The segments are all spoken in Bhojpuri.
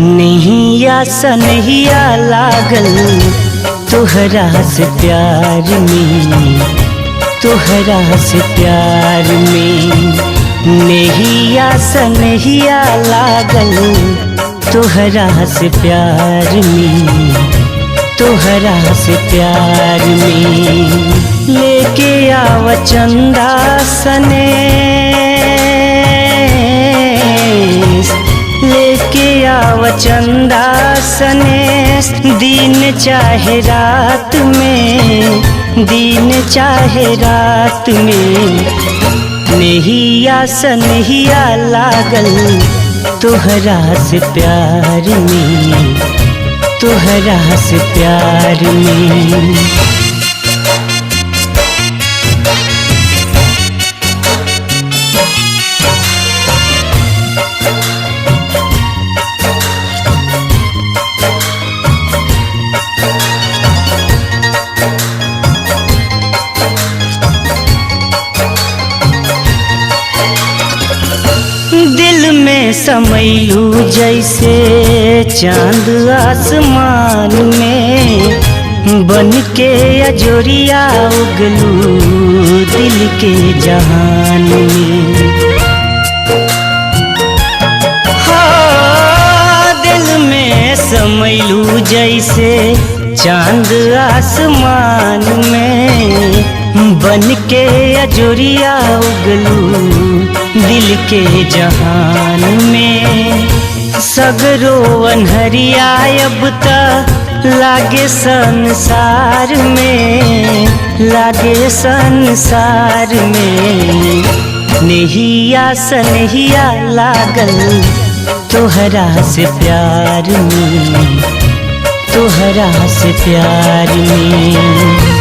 नैया सनहिया लागल तोहरा से प्यार में, तोहरा से प्यार में। नैया सनहिया लागल तोहरा से प्यार में, तोहरा से प्यार में। लेके आव चंदा सने, लेके आव चंदा सनेस। दिन चाहे रात में, दिन चाहे रात में। नैया सनहिया लागल तोहरा से प्यार में, तोहरा से प्यार में। दिल में समैलू जैसे चांद आसमान में, बन के अजोरिया उगलू दिल के जहान में। हाँ, दिल में समैलू जैसे चांद आसमान में, बन के अजोरिया उगलू दिल के जहान में। सगरो अनहरिया अब तक लागे संसार में, लागे संसार में। नैया सनहिया लागल तोहरा से प्यार में, तोहरा से प्यार में।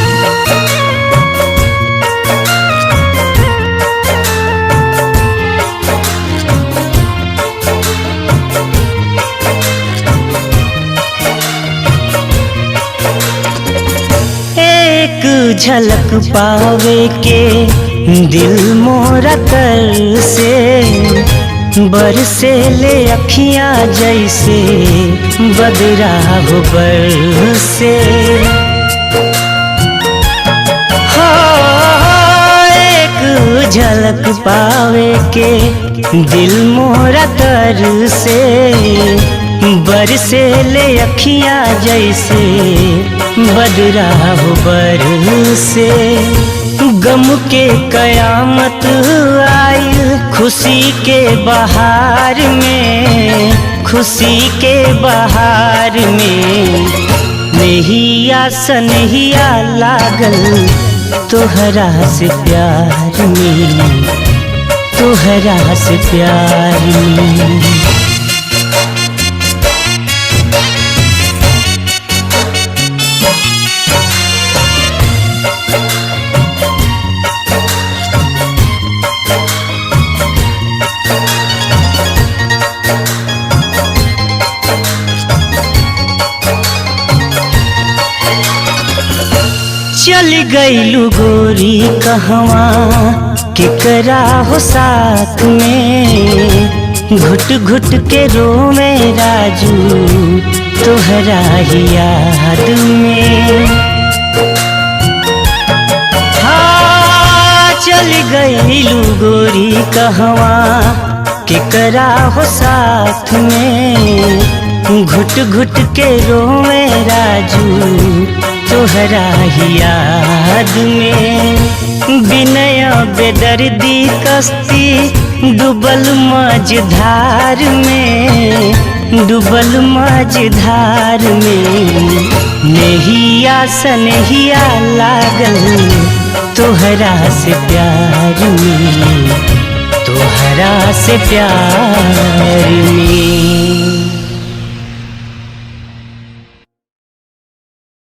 झलक पावे के दिल मोरा कर से, बरसे ले अखियाँ जैसे बदरा हो बरसे। हाँ, एक झलक पावे के दिल मोरा कर से, बरसे ले अखियाँ जैसे बदरा हो बरसे। गम के कयामत आई खुशी के बहार में, खुशी के बहार में। नैया सनहिया लागल तोहरा से प्यार में, तोहरा से प्यार में। चल गईलू गोरी कहवा केकरा हो साथ में, घुट घुट के रोवे राजू तोहरा ही याद में। हाँ, चल गईलू गोरी कहवा केकरा हो साथ में, घुट घुट के रोवे राजू तोहरा ही याद में। बिनय बेदर्दी कश्ती डूबल मझधार में, डूबल मझधार में। नैया सनहिया लागल तोहरा से प्यार में, तोहरा से प्यार में।